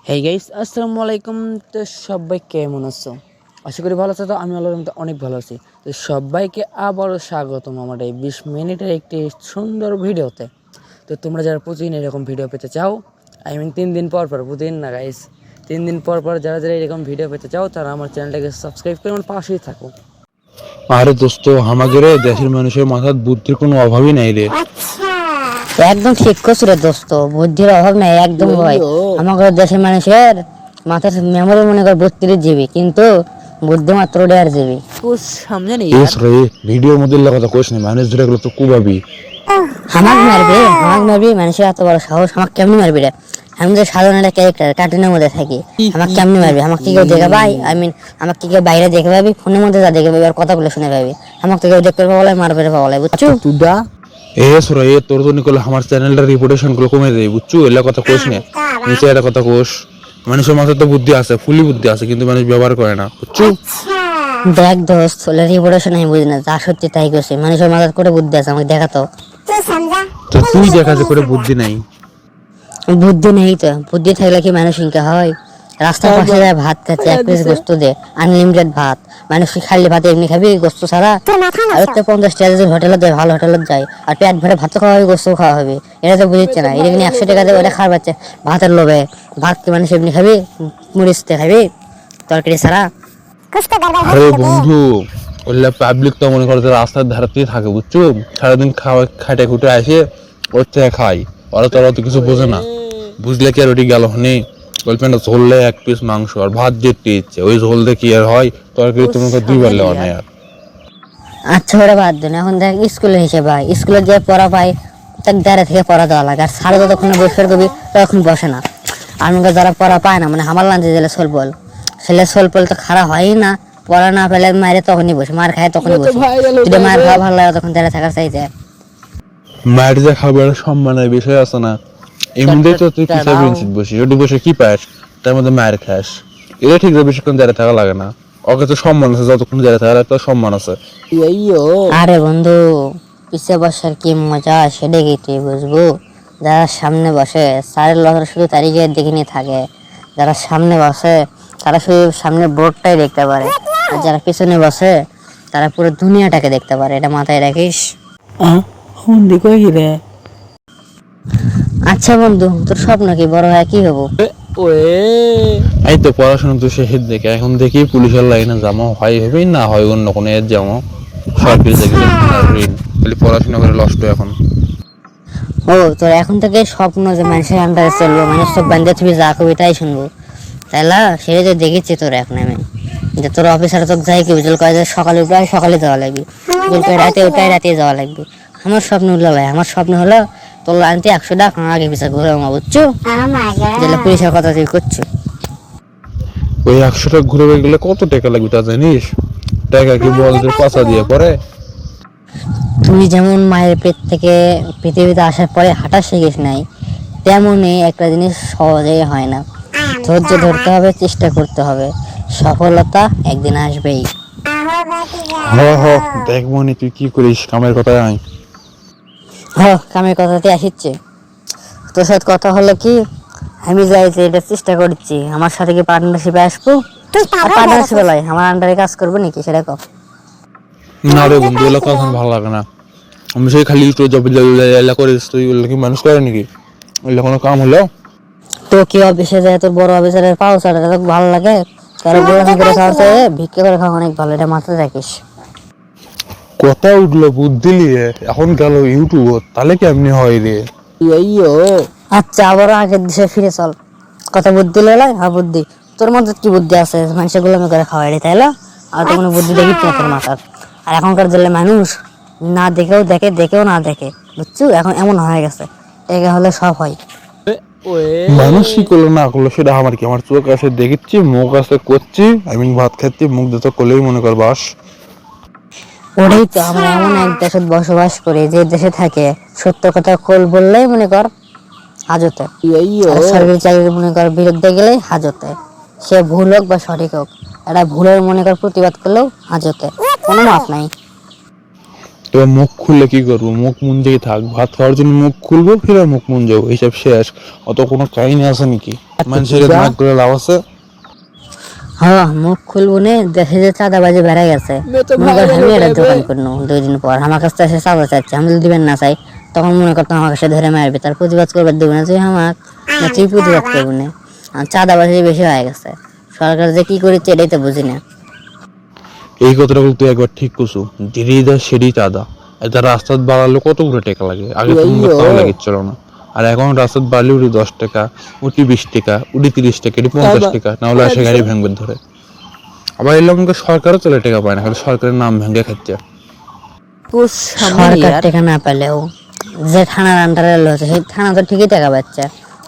Hey guys, আসসালামু আলাইকুম। তো সবাই কেমন আছো? আশা করি ভালো আছো। তো আমি আল্লাহর রহমতে অনেক ভালো আছি। তো সবাইকে আবারও স্বাগতম আমার এই 20 মিনিটের একটি সুন্দর ভিডিওতে। তো তোমরা যারা প্রতিদিন এরকম ভিডিও পেতে চাও, 3 দিন পর পর, প্রতিদিন না গাইস, 3 দিন পর পর যারা যারা এরকম ভিডিও পেতে চাও তারা আমার চ্যানেলটাকে সাবস্ক্রাইব করে আমার পাশেই থাকো। আরে দোস্ত, আমাদের দেশের মানুষের মাথার বুদ্ধির কোনো অভাবই নাই রে। একদম ঠিক করছো রে দোস্ত, বুদ্ধির অভাব নাই একদম ভাই। আমাদের দেশের মানুষের মাথার মেমোরি মনে কর 32 GB, কিন্তু বুদ্ধি মাত্র 1.5 GB। कुछ समझे नहीं এস यार। রে, ভিডিওর মধ্যে কথা কোস না, মানুষ ধরে গেলো তো কুবাবি। আমাকে মারবি মানুষের এত বড় সাহস, আমাকে কেমনি মারবি রে? আমি তো সাধারণ একটা ক্যারেক্টার, কার্টুনের মধ্যে থাকি, আমাকে কেমনি মারবি? আমাকে কি কেউ দেখে ভাই? আমাকে কি কেউ বাইরে দেখে পাবি? ফোনের মধ্যে যা দেখে পাবি আর কথাগুলো শুনে পাবি। আমাকে তো কেউ দেখতে পাবো, মারবে পাবো, বুঝছো? तुदा এস রে, তোর তো নিকল আমার চ্যানেলটার রিপুটেশন গুলো কমে দেয়, বুঝছো? এলা কথা কোস না, নিচে একটা কথা কোস। মানুষের মাথায় তো বুদ্ধি আছে, ফুলি বুদ্ধি আছে, কিন্তু মানুষ ব্যবহার করে না, বুঝছো? দেখ দোস্ত, রিপোর্টেশন আমি বুঝি না, যা সত্যি তাই করছি। মানুষের মাথার করে বুদ্ধি আছে, আমাকে দেখাতো। তো তুই দেখা যে করে বুদ্ধি নাই। বুদ্ধি নেই তো, বুদ্ধি থাকলে কি মানুষ হিংসা হয়? রাস্তার পাশে যায় ভাত খাচ্ছে, 1 পিস গোস্ত দে, আনলিমিটেড ভাত। মানুষ কি খাইলে ভাত এমনি খাবি গোস্ত ছাড়া? আর তো 50 টাকা যদি হোটেলে যায়, ভালো হোটেলে যায়, আর পেট ভরে ভাত খাওয়া হবে, গোস্ত খাওয়া হবে, এটা তো বুঝছে না। এটা কিন্তু 100 টাকা দেবে, ওটা খাওয়ার বাচ্চা ভাতের লোভে। ভাত কি মানুষ এমনি খাবি? মুড়িতে খাবি তরকারি ছাড়া? আরে বন্ধু, ওইলা পাবলিক তো মনে করতে রাস্তার ধারতেই থাকে, বুঝছো? সারাদিন খাওয়া খাটে খুটে আসে, ওর থেকে খাই। ওরা তো কিছু বোঝে না, বুঝলে কি আর ওটি গেল হনি? গল্পটা ঝোললে 1 পিস মাংস আর ভাত যেতে ইচ্ছে, ওই ঝোল দিয়ে কি আর হয়? তরকারি তোমাকে 2 বার লেওয়া নাই আর। আচ্ছা ওটা বাদ দেন, এখন দেখ স্কুলের হিসেবে হয়। স্কুলে যে পড়া পাই তার দ্বারা থেকে পড়া দেওয়া লাগে, আর সারা যতক্ষণ বসে করবি ততক্ষণ বসে না। আর আমাকে যারা পড়া পায় না, মানে আমার লাঞ্চে গেলে সোলপল, সেলে সোলপল তো খারাপ হয়ই না। পড়া না পেলে মায়ের তখনই বসে, মার খায় তখনই বসে। যদি মায়ের খাওয়া ভালো লাগে তখন তারা থাকার চাইছে। মায়ের যে খাবার সম্মানের বিষয় আছে না, এমনিতেই তো তুই পিছিয়ে বেঞ্চিত বসি, ওটি বসে কি পাস? তার মধ্যে মায়ের খাস। এটা ঠিক যে বেশিক্ষণ দাঁড়িয়ে থাকা লাগে না। ওকে তো সম্মান আছে, যতক্ষণ দাঁড়িয়ে থাকার একটা সম্মান আছে। আরে বন্ধু, পিছিয়ে বসার কি মজা সেটা কি তুই বুঝবো? যারা সামনে বসে স্যারের লড়াই শুধু তারিখে দেখে নিয়ে থাকে। যারা সামনে বসে তারা শুধু সামনের বোর্ডটাই দেখতে পারে, আর যারা পিছনে বসে তারা পুরো দুনিয়াটাকে দেখতে পারে। এটা মাথায় রাখিস। हम देखो ही रे। আচ্ছা বন্ধু, তোর স্বপ্ন কি? বড় হয়ে কি হবো? ओए এই তো পড়াশোনা তো শেষের দিকে, এখন দেখি পুলিশের লাইনে যাবো, হয় হবে না হয় অন্য কোনো এর যাবো। সরকারি চাকরি আর ঋণ, খালি পড়াশোনা করে লষ্ট এখন। ও, তোর এখন থেকে স্বপ্ন যে মানুষের আন্ডারে চলবো, মানুষ সব বান্ধে তুমি যা কবি তাই শুনবো, তাইলা? সেটা তো দেখেছি তোর এখন আমি, যে তোর অফিসার তোকে যাই কি বুঝল কয় যে সকালে প্রায় সকালে যাওয়া লাগবে, রাতে ওটাই রাতে যাওয়া লাগবে। আমার স্বপ্ন হলো ভাই, আমার স্বপ্ন হলো তোর আনতে 100 টাকা আগে পিছা ঘুরে বুঝছো? যেটা পুলিশের কথা তুই করছো। ওই 100 টাকা ঘুরে গেলে কত টাকা লাগবে তা জানিস? টাকা কি বলদের পাশা দিয়ে পরে? তুই যেমন মায়ের পেট থেকে পৃথিবীতে আসার পরে হাঁটা শিখিস নাই, তেমনই একটা জিনিস সহজেই হয় না। ধৈর্য ধরতে হবে, চেষ্টা করতে হবে, সফলতা একদিন আসবেই। হ হ, দেখবো নি তুই কি করিস, কামের কথা আয়। কামের কথাতে আসিচ্ছে। তোর সাথে কথা হলো কি, আমি যাই যে এটা চেষ্টা করছি, আমার সাথে কি পার্টনারশিপে আসবো? আর পার্টনারশিপে লাই আমার আন্ডারে কাজ করবো নাকি সেটা কও। না রে বন্ধু, এগুলো কথা ভালো লাগে না। আমি সেই খালি তো জব এলা করিস, তুই এগুলো কি মানুষ করে নাকি? এগুলো কোনো কাম হলো? তো কি অফিসে যায়, তোর বড় অফিসারের পাও ছাড়া তোর ভালো লাগে? কারো গোলামি করে খাওয়া চাই, ভিক্ষা করে খাওয়া অনেক ভালো, এটা মাথায় রাখিস। কথা উঠলো বুদ্ধি নিয়ে, এখন গেল ইউটিউব, তাহলে কেমনি হয় রে? আচ্ছা, আবারও আগের দেশে ফিরে চল। কথা বুদ্ধি লেলাই, হ্যাঁ বুদ্ধি। তোর মধ্যে কি বুদ্ধি আছে? মানুষের গোলামি করে খাওয়া, এটাই তাইলা? আর তো কোনো বুদ্ধি দেখিস না তোর মাথার। আর এখনকার দিলে মানুষ না দেখেও দেখে, দেখেও না দেখে, বুঝছো? এখন এমন হয়ে গেছে, এটা হলে সব হয়। মানুষ কি করলো না করলো সেটা আমার কি? আমার চোখ আছে দেখেছি, মুখ আছে করছি, আমি ভাত খাচ্ছি, মুখ দিতে করলেই মনে কর বাস। ওটাই তো, আমরা এমন এক দেশে বসবাস করি যে দেশে থাকে সত্য কথা কোল বললেই মনে কর হাজতে, আর সরকারি চাকরি মনে কর বিরুদ্ধে গেলেই হাজতে। সে ভুল হোক বা সঠিক হোক, এটা ভুলের মনে কর প্রতিবাদ করলেও হাজতে, কোনো মাপ নাই। এবার মুখ খুললে কি করবো? মুখ মুঞ্জেই থাক, ভাত খাওয়ার জন্য মুখ খুলবো, ফিরে মুখ মুঞ্জাবো, এইসব শেষ। অত কোনো কাহিনী আছে নাকি? মানুষের নাক করে লাভ আছে? হ্যাঁ, মুখ খুলবো নে, দেখে যে চাঁদাবাজি বেড়ে গেছে। মনে কর আমি একটা দোকান করবো, 2 দিন পর আমার কাছে এসে চাঁদা চাচ্ছে, আমি যদি দিবেন না চাই, তখন মনে করতাম আমার কাছে ধরে মারবে, তার প্রতিবাদ করবার দেবো না তুই আমাক, না তুই প্রতিবাদ করবো না। আর চাঁদাবাজি বেশি হয়ে গেছে, সরকার যে কি করেছে এটাই তো বুঝি না। এই কথাটা বলতে একবার ঠিক করছো, যেটি দা সেটি চাঁদা। এটা রাস্তা বাড়ালে কতগুলো টাকা লাগে, আগে তো তাও লাগিচ্ছিল না। আর এখন রাস্তা বাড়লে উঠি 10 টাকা, উঠি 20 টাকা, উঠি 30 টাকা, এটি 50 টাকা, না হলে আসে গাড়ি ভেঙবে ধরে। আবার এলাম সরকারও চলে টাকা পায় না, খালি সরকারের নাম ভেঙে খাচ্ছে। সরকার টাকা না পেলেও যে থানার আন্ডারে হচ্ছে সেই থানা তো ঠিকই টাকা পাচ্ছে,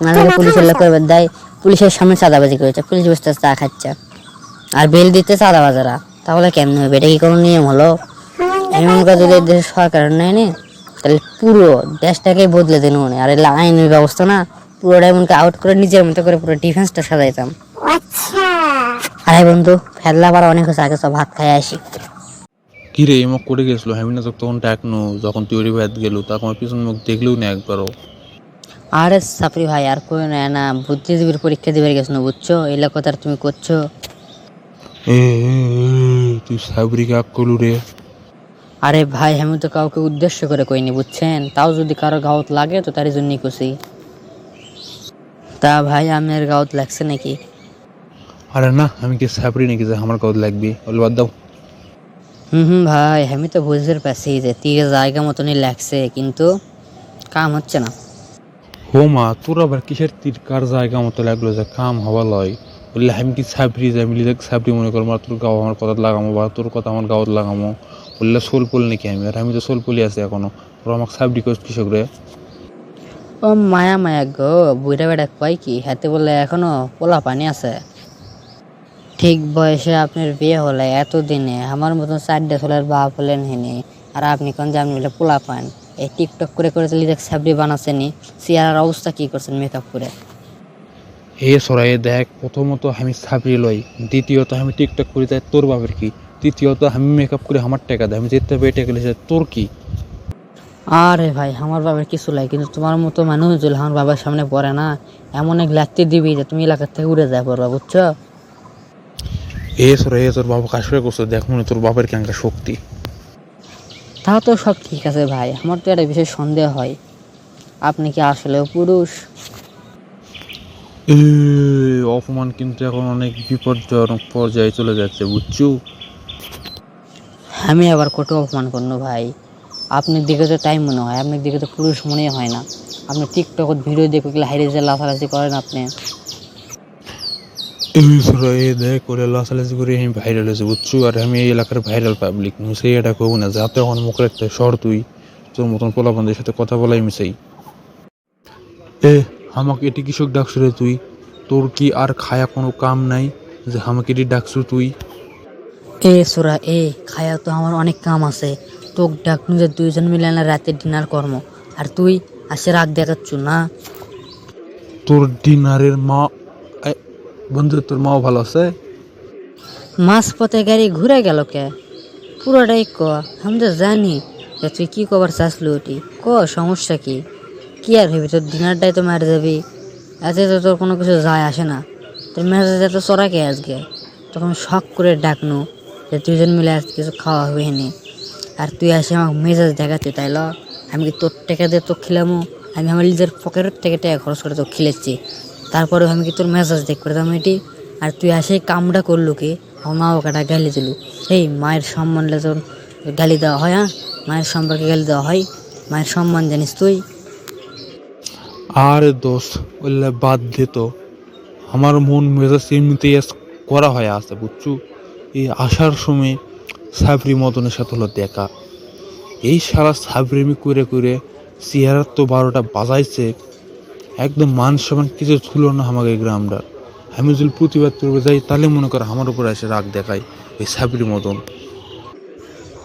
মানে পুলিশের লোক করবে দেয়, পুলিশের সামনে চাঁদাবাজি করেছে, পুলিশ বসতে চা খাচ্ছে আর বিল দিতে চাঁদাবাজারা, তাহলে কেমন হবে? এটা কি কোনো নিয়ম হলো? এমন করে যদি দেশের সরকার নেয় নি, তাহলে পুরো দেশটাকে বদলে দিন মনে। আর এগুলো আইনের ব্যবস্থা না, পুরোটাই মনকে আউট করে নিজের মতো করে পুরো ডিফেন্সটা সাজাইতাম। আরে বন্ধু, ফেললা পারা অনেক হচ্ছে, আগে সব ভাত খাই আসি। কি রে, মুখ করে গেছিল হেমিনা তো তখন ডাকনো, যখন তুই ভাত গেল তখন পিছন মুখ দেখলেও না একবারও। আরে সাপরি ভাই, আর কই না, বুদ্ধিজীবীর পরীক্ষা দিবার গেছো বুঝছো, এগুলা কথা আর তুমি করছো। এ তুই সাবরিকে আপ করলু রে। আরে ভাই, আমি তো কাউকে উদ্দেশ্য করে কইনি বুঝছেন, তাও যদি কারো গাউত লাগে তো তার জন্যই কইছি। তা ভাই, আপনার গাউত লাগছে নাকি? আরে না, আমি কি সাবরি নাকি যে আমার কত লাগবে, বল বাদ দাও। ভাই, আমি তো বুঝতে পারছি যে তীরে জায়গা মতনই লাগছে, কিন্তু কাম হচ্ছে না। হো মা, তোর আবার কিসের তিরকার জায়গা মতো লাগলো যে কাম হওয়া লয়? বললে আমি কি সাবরি যাই মিলি দেখ সাবরি মনে করবো, আর তোর গাও আমার কথা লাগামো, বা তোর কথা আমার গাওত লাগামো? বললে সোল পোল নাকি আমি? আর আমি তো সোল পোলই আছি এখনো, তোর আমাকে সাবরি কোচ কৃষক রে। ও মায়া মায়া গো, বুড়া বেড়া কয় কি, হাতে বলে এখনো পোলা পানি আছে। ঠিক বয়সে আপনার বিয়ে হলে এতদিনে আমার মতন 4টা ছেলের বাপ হলেন হেনি, আর আপনি কোন যে আপনি বলে পোলা পান। এই টিকটক করে করে চলি দেখ সাবরি বানাচ্ছেনি, চেয়ার অবস্থা কি করছেন মেকআপ করে। হে সরাই দেখ, প্রথমত আমি সাবরি লই, দ্বিতীয়ত আমি টিকটক করি, তাই তোর বাপের কি? তৃতীয়ত আমি মেকআপ করে আমার টাকা দেয়, আমি যেতে পেটে গেলে তোর কি? আরে ভাই, আমার বাবার কিছু লাগে, কিন্তু তোমার মতো মানুষ যদি আমার বাবার সামনে পড়ে না, এমন এক লাগতে দিবি যে তুমি এলাকার থেকে উড়ে যায় পড়বা বুঝছো। এ সরাই, তোর বাবা কাজ করে করছে, দেখ মনে তোর বাপের কেঙ্কা শক্তি। তাও তো সব ঠিক আছে ভাই, আমার তো একটা বিশেষ সন্দেহ হয়, আপনি কি আসলেও পুরুষ? এ অপমান কিন্তু এখন অনেক বিপজ্জনক পর্যায়ে চলে যাচ্ছে বুঝছো। আমি আবার কত অপমান করবো ভাই? আপনার দিকে তো তাই মনে হয়, আপনার দিকে তো পুরুষ মনেই হয় না। আপনি টিকটক ভিডিও দেখে গেলে হাইরে যে লাফালাফি করেন আপনি। এই সরাই দেখ, করে লাসালাসি করে আমি ভাইরাল হয়েছে বুঝছো, আর আমি এই এলাকার ভাইরাল পাবলিক, সেই এটা করবো না যাতে এখন মুখে একটা সর তুই তোর মতন পোলাপানদের সাথে কথা বলাই মিশাই। এ আমাকে এটি কৃষক ডাকছু রে তুই? তোর কি আর খায়া কোনো কাম নাই যে আমাকে এটি ডাকছু তুই? এ সোরা এ, খায়া তো আমার অনেক কাম আছে, তোক ডাকনু যে 2জন মিলে না রাতে ডিনার কর্ম, আর তুই আসে রাগ দেখাচ্ছ না। তোর ডিনারের মা এ, বন্ধু তোর মাও ভালো আছে? মাঝ পথে গাড়ি ঘুরে গেল কে? পুরোটাই ক, আমি তো জানি যে তুই কি কবার চাসলো ওটি ক, সমস্যা কি? কি আর হবি, তোর ডিনারটাই তো মারে যাবি, এতে তো তোর কোনো কিছু যায় আসে না। তোর মেজাজ এত চড়া কে আজকে? তখন শখ করে ডাকনু যে 2জন মিলে আজকে কিছু খাওয়া হবে নি, আর তুই আসে আমাকে মেজাজ দেখাচ্ছি, তাই ল? আমি কি তোর টাকা দিয়ে তোকে খিলামো? আমি আমার নিজের পকেটের থেকে টাকা খরচ করে তোকে খিলেছি, তারপরেও আমি কি তোর মেজাজ দেখ করতাম এটি? আর তুই আসে কামটা করলু কি, আমার মা বাবাটা গালি দিলু। এই মায়ের সম্মান তোর গালি দেওয়া হয়? হ্যাঁ, মায়ের সম্পর্কে গালি দেওয়া হয়? মায়ের সম্মান জানিস তুই? আরে দোস্ত, বললে বাদ দে তো, আমার মন মেজাজ এমনিতেই করা হয়ে আছে বুঝছো। এই আসার সময় সাবরি মদনের সাথে হলো দেখা, এই সারা সাবরিমি করে করে চেহারার তো 12টা বাজাইছে, একদম মান সম্মান কিছু ছিল না আমাকে গ্রামটা। আমি যদি প্রতিবাদ করবে যাই তাহলে মনে কর আমার উপরে এসে রাগ দেখায় এই সাবরি মদন।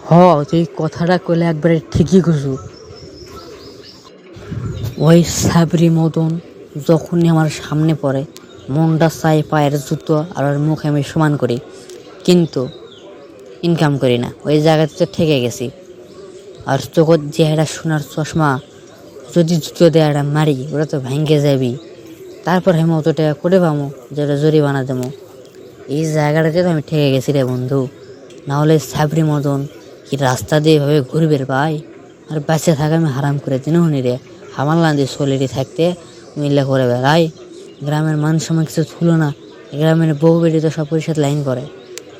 হ, তুই কথাটা কইলে একবারে ঠিকই কইছু। ওই সাবরি মদন যখনই আমার সামনে পড়ে, মনটা চাই পায়ের জুতো আর ওর মুখে আমি সমান করি, কিন্তু ইনকাম করি না, ওই জায়গাতে তো ঠেকে গেছি। আর চোখত যে একটা সোনার চশমা যদি জুতো দিয়ে একটা মারি ওটা তো ভেঙে যাবি। তারপর আমি অত টাকা করে পাবো যেটা জরিমানা দেবো। এই জায়গাটাতে তো আমি ঠেকে গেছি রে বন্ধু। না হলে সাবরি মতন কি রাস্তা দিয়ে এভাবে ঘুরবে ভাই? আর বাঁচে থাকা আমি হারাম করে দিন হুনি রে। আমার লান্দি সোলেরি থাকতে মিল্লা করে বেড়াই। গ্রামের মান সময় কিছু থুলো না। গ্রামের বউ বেটি তো সব পরিষদ লাইন করে,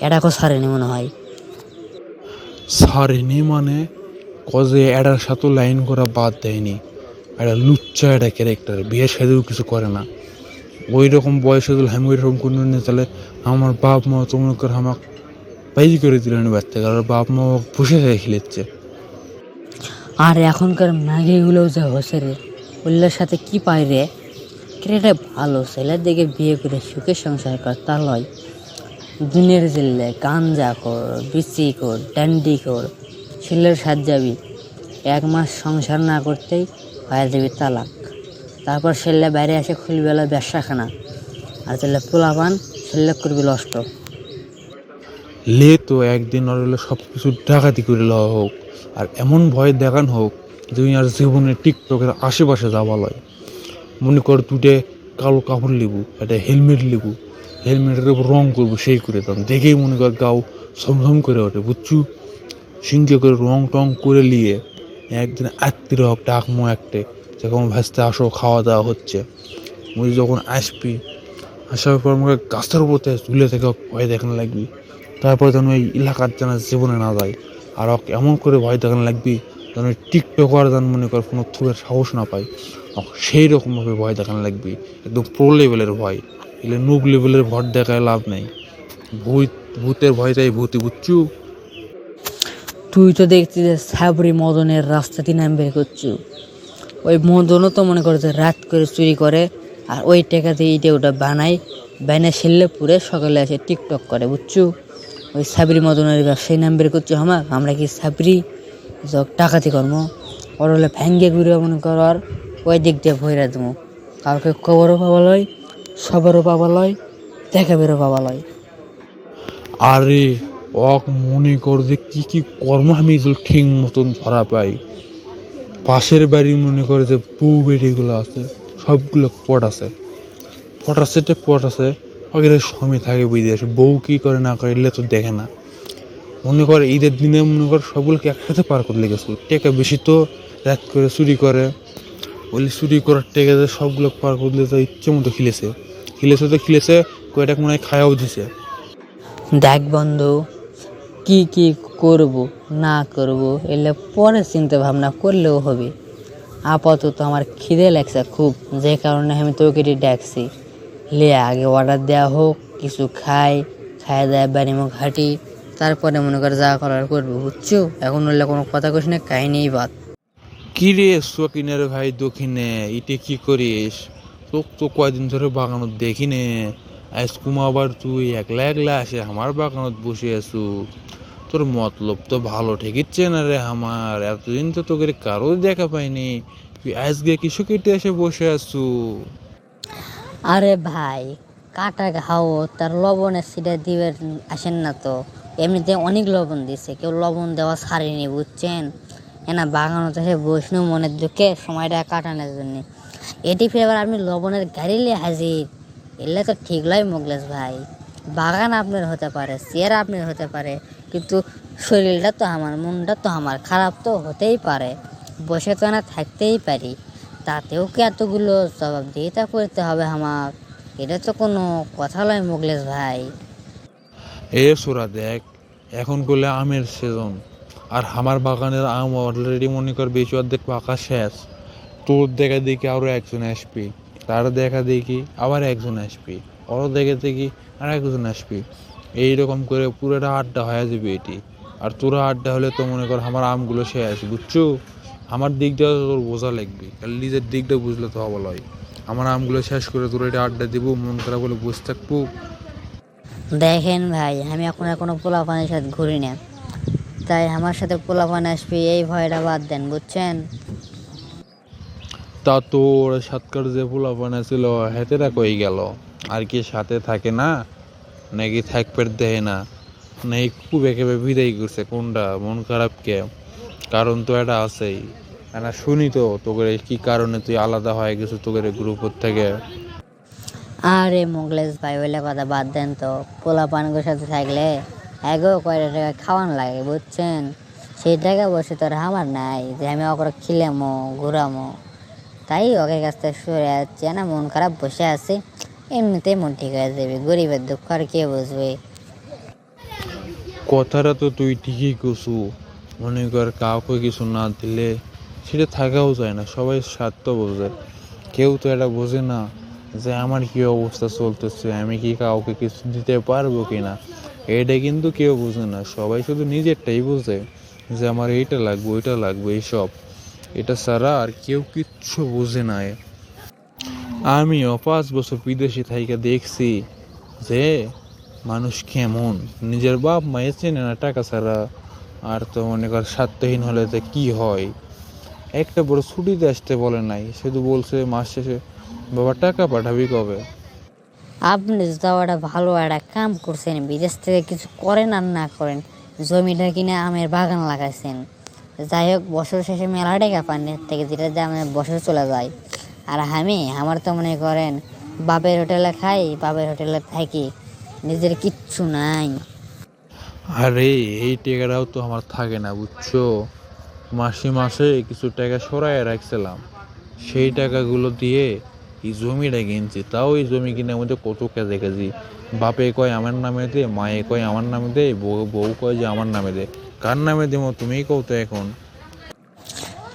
এটাকেও ছাড়েনি মনে হয়। সারেনি মানে কজে এটার সাথে লাইন করা বাদ দেয়নি। একটা লুচ্চা একটা ক্যারেক্টার, বিয়ে সাথেও কিছু করে না। ওই রকম বয়সে যদি আমি ওই রকম কোনো নিয়ে তাহলে আমার বাপ মা তো মনে করে আমাকে বাইজি করে দিলেন বাচ্চা, কারণ বাপ মা বসে থেকে খেলেছে। আর এখনকার ম্যাগিগুলোও যা হচ্ছে রে, উল্লার সাথে কি পায় রে? এটা ভালো ছেলের দিকে বিয়ে করে সুখে সংসার কর তা লয়। দিনের জেলে গাঞ্জা কর, বিচি কর, ড্যান্ডি কর, ছেলের সাথ যাবি। 1 মাস সংসার না করতেই হয়ে যাবি তালাক। তারপর ছেলে বাইরে এসে খুলবি হলো ব্যবসাখানা। আর ছেলে পোলাপান ছেলে করবি নষ্ট। লে তো একদিন ওর হলো সব কিছু ডাকাতি করে লওয়া হোক, আর এমন ভয় দেখান হোক তুমি আর জীবনে টিকটকের আশেপাশে যাওয়া লয়। মনে কর দুটে কালো কাপড় লিবু, একটা হেলমেট লিবু, হেলমেটের উপর রং করবো, সেই করে দাম দেখেই মনে কর গাও সমসম করে ওঠে বুঝছু। সিংকে করে রং টং করে নিয়ে একদিন আত্মীয় হোক ডাকমো একটা, যখন ভাসতে আসো খাওয়া দাওয়া হচ্ছে, মুই যখন আসবি আসার পর আমাকে গাছের উপর থেকে ঝুলে থেকে ভয় দেখানো লাগবি। তারপর যেন ওই এলাকার যেন জীবনে না যায়। আর ওকে এমন করে ভয় দেখানো লাগবি যেন ওই টিকটকার যেন মনে কর কোনো থুয়ের সাহস না পায়। সেই রকমভাবে ভয় দেখানো লাগবি, একদম প্রো লেভেলের ভয়। এগুলো নুব লেভেলের ভয় দেখায় লাভ নেই। ভূত ভূতের ভয়টাই ভূতি বুঝছু। তুই তো দেখছি যে সাবরি মদনের রাস্তাতে নাম বের করছু। ওই মদনও তো মনে করে যে রাত করে চুরি করে, আর ওই টাকা দিয়ে ইটে ওটা বানায়, বানায় সেললে পুরে সকালে এসে টিকটক করে বুঝছু। ওই সাবরি মদনের ব্যবসায়ী নাম বের করছো আমরা কি সাবরি টাকাতি কর্ম? ওর হলে ভ্যাঙ্গে ঘুরে মনে কর আর ওই দিক দিয়ে ভৈরা দেবো। কাউকে খবরও পাওয়া লয়, সবারও পাওয়া লয়, দেখাবেরও পাওয়া লয়। আরে অক মনে কর যে কি কি কর্ম আমি এগুলো ঠিক মতন ধরা পাই। পাশের বাড়ি মনে করে যে বউ বেটিগুলো আছে সবগুলো পট আছে ওগুলো সময় থাকে বুঝে আসে। বউ কি করে না করে এলে তো দেখে না। মনে করে ঈদের দিনে মনে কর সবগুলোকে একসাথে পার করে লেগেছে। টেকা বেশি তো রাত করে চুরি করে, ওই চুরি করার টেকা যে সবগুলো পার করলে তো ইচ্ছে মতো খিলেছে কয়টা মনে হয় খায়াও দিছে। দেখ বন্ধু, কি কি করব না করব এলে পরে চিন্তা ভাবনা করলেও হবে। আপাতত আমার খিদে লাগছে খুব, যে কারণে আমি তোকে ডাকছি। লে আগে অর্ডার দেওয়া হোক, কিছু খাই দেয় বাড়ি মুখ হাঁটি, তারপরে মনে করে যা করার করবো বুঝছো। এখন হলে কোনো কথা কইস না, কাহিনী বাদ। কি রে শকিনের ভাই দক্ষিণে ইটে কি করিস? তোক তো কয়দিন ধরে বাগানত দেখি নে। আজ কুমা আবার তুই একলা একলা আসে আমার বাগানত বসে আছু। তোর মতলব তো ভালো ঠেকিচ্ছে না রে আমার। এতদিন তো তোকে কারো দেখা পাইনি, তুই আজকে কিছু কেটে এসে বসে আছু। আরে ভাই, কাটা ঘাও তার লবণের সিটে দিবে আসেন না তো। এমনিতে অনেক লবণ দিছে, কেউ লবণ দেওয়া ছাড়েনি বুঝছেন। এনা বাগানোতে সে বৈষ্ণু মনের দুঃখে সময়টা কাটানোর জন্য এটি ফিরে আবার আপনি লবণের গাড়ি নিয়ে হাজির। এলে তো ঠিক লয় মোগলেশ ভাই। বাগান আপনার হতে পারে, চেয়ার আপনার হতে পারে, কিন্তু শরীরটা তো আমার, মনটা তো আমার, খারাপ তো হতেই পারে। বসে তো না থাকতেই পারি, তাতেও কি এতগুলো জবাবদিহিতা করতে হবে আমার? এটা তো কোনো কথা নয় মোগলেশ ভাই। এ সোরা দেখ, এখন করলে আমের সিজন, আর আমার বাগানের আম অলরেডি মনে কর বেশি অর্ধেক পাকা শেষ। তোর দেখা দেখি আরো একজন আসবি, তার দেখা দেখি আবার একজন আসবি, ওরও দেখে দেখি আর একজন আসবি। এইরকম করে পুরোটা আড্ডা হয়ে যাবে এটি। আর তোরা আড্ডা হলে তো মনে কর আমার আমগুলো শেষ বুঝছো। আমার দিকটা তোর বোঝা লাগবে, কারণ নিজের দিকটা বুঝলে তো হবে লয়। আমার আমগুলো শেষ করে তোর এটা আড্ডা দিব, মন খারাপ বলে বসে থাকবো। দেখেন ভাই, আমি এখন আর কোনো পোলাপানের সাথে ঘুরি না, তাই আমার সাথে পোলাপান আসবে এই ভয়টা বাদ দেন বুঝছেন। তা তোর সাতকার যে পোলাপান ছিল হেতেরা কই গেল? আর কি সাথে থাকে না, নাকি থাকবে দেয় না, নাকি খুব একেবারে বিদায় করছে? কোনটা মন খারাপ কে? কারণ তো এটা আছেই। না শুনি তো তোকে কি কারণে তুই আলাদা হয়ে গেছিস তোকে গ্রুপের থেকে। আরে মোগলেশ ভাই ওইলে কথা বাদ দেন তো, পোলা পানগুলোর সাথে থাকলে এগো কয়টা টাকা খাওয়ান লাগে বুঝছেন, সেই টাকা বসে তো আর আমার নাই যে আমি ওকে খিলামো ঘুরামো। তাই ওকে কাছ থেকে সরে যাচ্ছে না, মন খারাপ বসে আছি, এমনিতেই মন ঠিক হয়ে যাবে, গরিবের দুঃখ আর কে বুঝবে। কথাটা তো তুই ঠিকই কছু, মনে কর কাউকে কিছু না দিলে সেটা থাকাও যায় না, সবাই স্বার্থ বোঝে। কেউ তো এটা বোঝে না যে আমার কি অবস্থা চলতেছে, আমি কি কাউকে কিছু দিতে পারবো কিনা। এটা কিন্তু কেউ বোঝে না, সবাই শুধু নিজেরটাই বোঝে যে আমার এইটা লাগবে ওইটা লাগবে এইসব। এটা ছাড়া আর কেউ কিচ্ছু বোঝে না। আমিও 5 বছর বিদেশে থাইকা দেখছি যে মানুষ কেমন, নিজের বাপ মায়ের চেনে না টাকা ছাড়া। আর তো মনে কর স্বার্থহীন হলে তো কি হয়, একটা বড় ছুটিতে আসতে বলে নাই, শুধু বলছে মাস শেষে বাবা টাকা পাঠাবি কবে। আপনি তো একটা ভালো একটা কাম করছেন, বিদেশ থেকে কিছু করেন আর না করেন, জমিটা কিনে আমের বাগান লাগাইছেন। যাই হোক বছর শেষে মেলা টাকা পান এর থেকে, যেটা দিয়ে আমার বছর চলে যায়। আর আমার তো মনে করেন বাপের হোটেলে খাই, বাপের হোটেলে থাকি, নিজের কিচ্ছু নাই। আরে এই টাকাটাও তো আমার থাকে না বুঝছো, মাসে মাসে কিছু টাকা সরায় রাখছিলাম, সেই টাকাগুলো দিয়ে এই জমিটা কিনছি। তাও এই জমি কিনার মধ্যে কত কাজে কাজি, বাপে কয় আমার নামে দে, মায়ে কয় আমার নামে দে, বউ বউ কয় যে আমার নামে দে। কার নামে দেবো তুমিই কও তো এখন।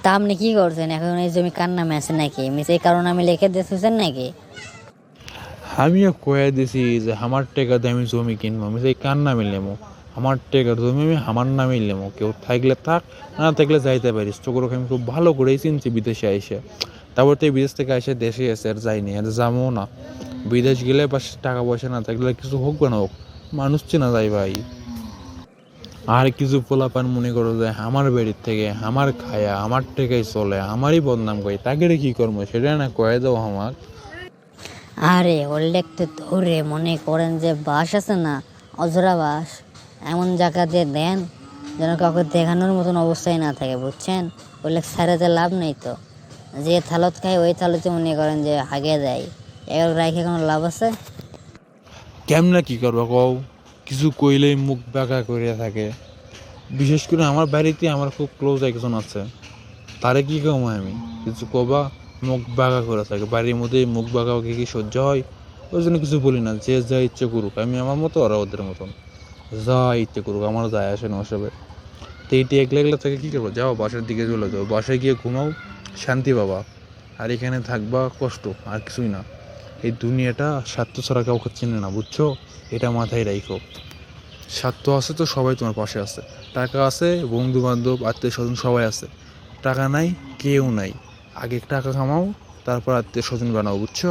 তা আপনি কি করছেন এখন, এই জমি কার নামে আছে নাকি, সেই কারণে আমি লিখে দিতেছেন নাকি? আমিও কয়ে দিছি যে আমার টাকা দিয়ে আমি জমি কিনবো, আমি সেই কার নামে নেবো, আমার টাকার জমি আমি আমার নামেই নেবো, কেউ থাকলে থাক না থাকলে যাইতে পারিস। তোকে আমি খুব ভালো করেই চিনছি বিদেশে আইসে, তারপর তো এই বিদেশ থেকে এসে দেশে এসে আর যাইনি, আর যাবো না। বিদেশ গেলে বা টাকা পয়সা না থাকলে কিছু হোক বা না হোক মানুষ চেনা যায় ভাই। আর কিছু পোলাপান মনে করো যে আমার বাড়ির থেকে আমার খায়া আমার টাকাই চলে, আমারই বদনাম করে, তাকে কি করবো সেটা না কয়ে দাও আমার। আরে উল্লেখ তো ধরে মনে করেন যে বাস আছে না, অজরা বাস, এমন জায়গাতে দেন যেন কাউকে দেখানোর মতন অবস্থায় না থাকে বুঝছেন। উল্লেখ ছাড়াতে লাভ নেই তো, যে থালত খায় ওই থালতে মনে করেন যে হাগে দেয়, এগুলো রাখে কোনো লাভ আছে? কেমনে কি করবো কও, কিছু কইলেই মুখ বাঁকা করে থাকে। বিশেষ করে আমার বাড়িতে আমার খুব ক্লোজ একজন আছে, তারে কি কম আমি কিছু কবা মুখ বাঁকা করে থাকে, বাড়ির মধ্যে মুখ বাঁকা কি সহ্য হয়। ওই জন্য কিছু বলি না, যে যা ইচ্ছে করুক, আমি আমার মতো ওরা ওদের মতন, যা ইচ্ছে করুক আমার যায় আসে না ওসবে। তো এইটি একলা একলা থেকে কী করবো, যাও বাসার দিকে চলে যাও, বাসায় গিয়ে ঘুমাও, শান্তি পাবা। আর এখানে থাকবা কষ্ট আর কিছুই না। এই দুনিয়াটা স্বার্থ ছাড়া কাউকে চেনে না বুঝছো, এটা মাথায় রাখো। স্বার্থ আছে তো সবাই তোমার পাশে আছে, টাকা আছে বন্ধু বান্ধব আত্মীয় স্বজন সবাই আছে, টাকা নাই কেউ নাই। আগে টাকা কামাও, তারপর আত্মীয় স্বজন বানাও বুঝছো।